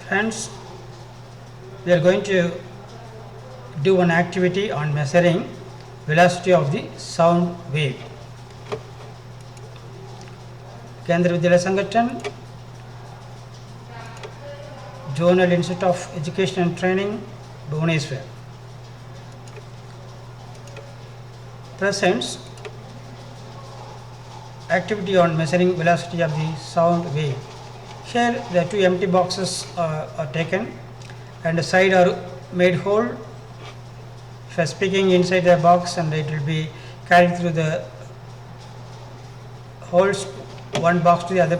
Friends, we are going to do one activity on measuring velocity of the sound wave. Kendriya Vidyalaya Sangathan, zonal institute of education and training, Bhubaneswar presents activity on measuring velocity of the sound wave. Here the two empty boxes are taken and the side are made hole. If I speaking inside the box, and it will be carried through the holes, one box to the other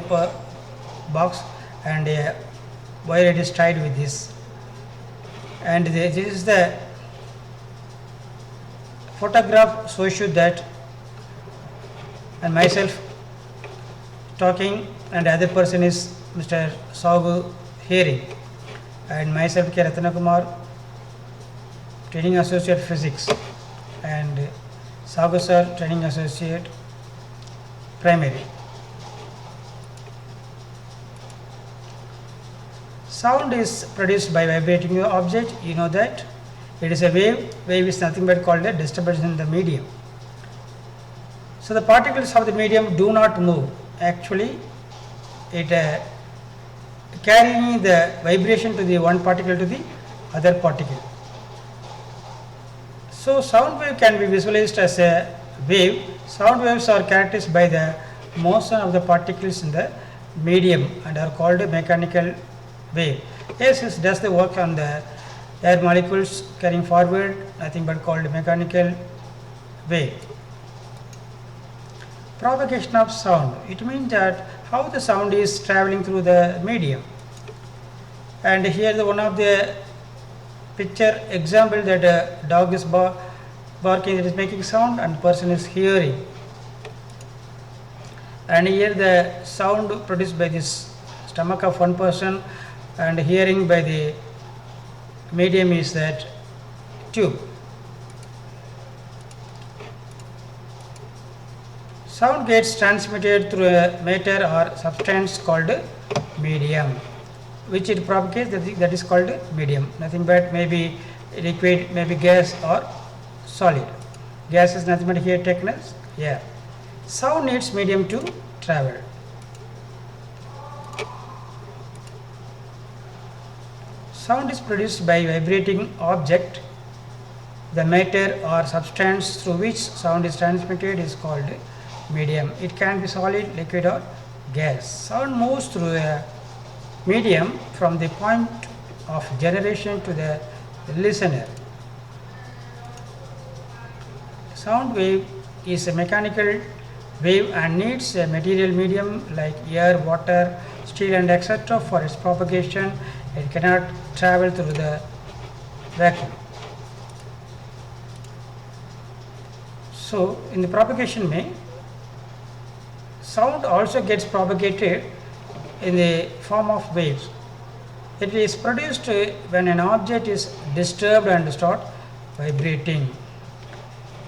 box, and wire it is tied with this. And this is the photograph shows you that, and myself talking, and the other person is Mr. Sagu hearing, and myself K. Ratna Kumar, training associate physics, and Sagu sir, training associate primary. Sound is produced by vibrating an object. You know that it is a wave. Wave is nothing but called a disturbance in the medium. So the particles of the medium do not move. Actually, it carrying the vibration to the one particle to the other particle. So sound wave can be visualized as a wave. Sound waves are characterized by the motion of the particles in the medium and are called a mechanical wave. Yes, it does the work on the air molecules carrying forward, nothing but called mechanical wave. Propagation of sound. It means that how the sound is traveling through the medium. And here the one of the picture example that a dog is barking, it is making sound, and person is hearing. And here the sound produced by this stomach of one person and hearing by the medium is that tube. Sound gets transmitted through a matter or substance called medium, which it propagates, that is called medium. Nothing but maybe liquid, maybe gas or solid. Gas is nothing but here taken as air. Sound needs medium to travel. Sound is produced by vibrating object. The matter or substance through which sound is transmitted is called medium. It can be solid, liquid or gas. Sound moves through a medium from the point of generation to the listener. Sound wave is a mechanical wave and needs a material medium like air, water, steel and etc. for its propagation. It cannot travel through the vacuum. So in the propagation way, sound also gets propagated in the form of waves. It is produced when an object is disturbed and start vibrating.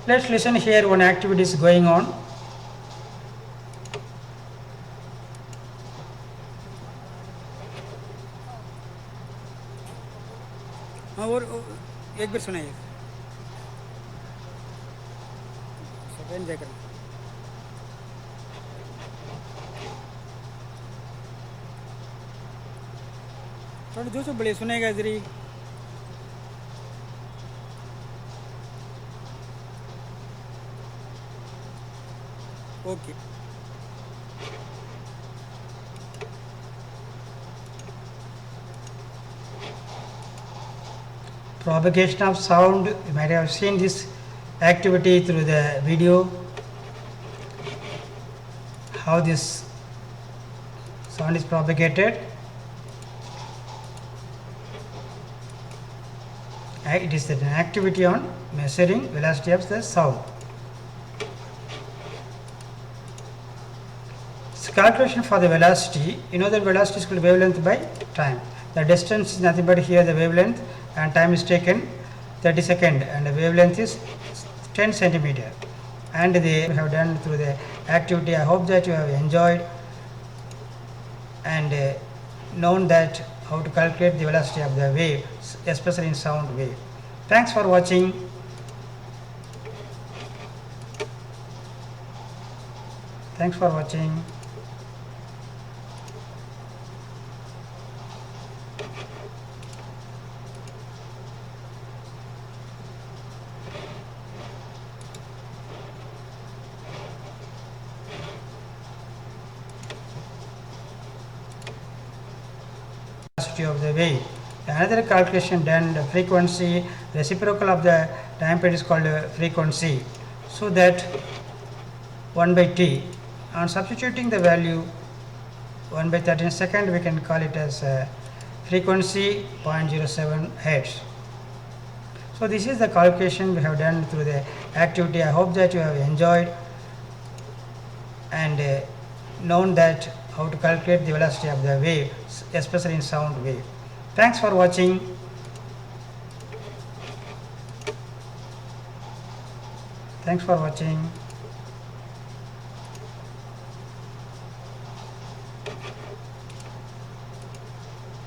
Let's listen here, one activity is going on. और एक बार सुनाइए, second देखकर थोड़ा जो बड़े सुनेगा इधर ही. Okay. Propagation of sound. You might have seen this activity through the video, how this sound is propagated. It is an activity on measuring velocity of the sound. So calculation for the velocity. You know that velocity is called wavelength by time. The distance is nothing but here the wavelength, and time is taken 30 seconds, and the wavelength is 10 centimeter. And they have done through the activity. I hope that you have enjoyed and known that how to calculate the velocity of the wave, especially in sound wave. Thanks for watching. Thanks for watching. Velocity of the wave. Another calculation done, the frequency reciprocal of the time period is called frequency. So that 1 by t, on substituting the value 1 by 13 second, we can call it as frequency 0.07 hertz. So this is the calculation we have done through the activity. I hope that you have enjoyed and known that how to calculate the velocity of the wave, especially in sound wave. Thanks for watching. Thanks for watching.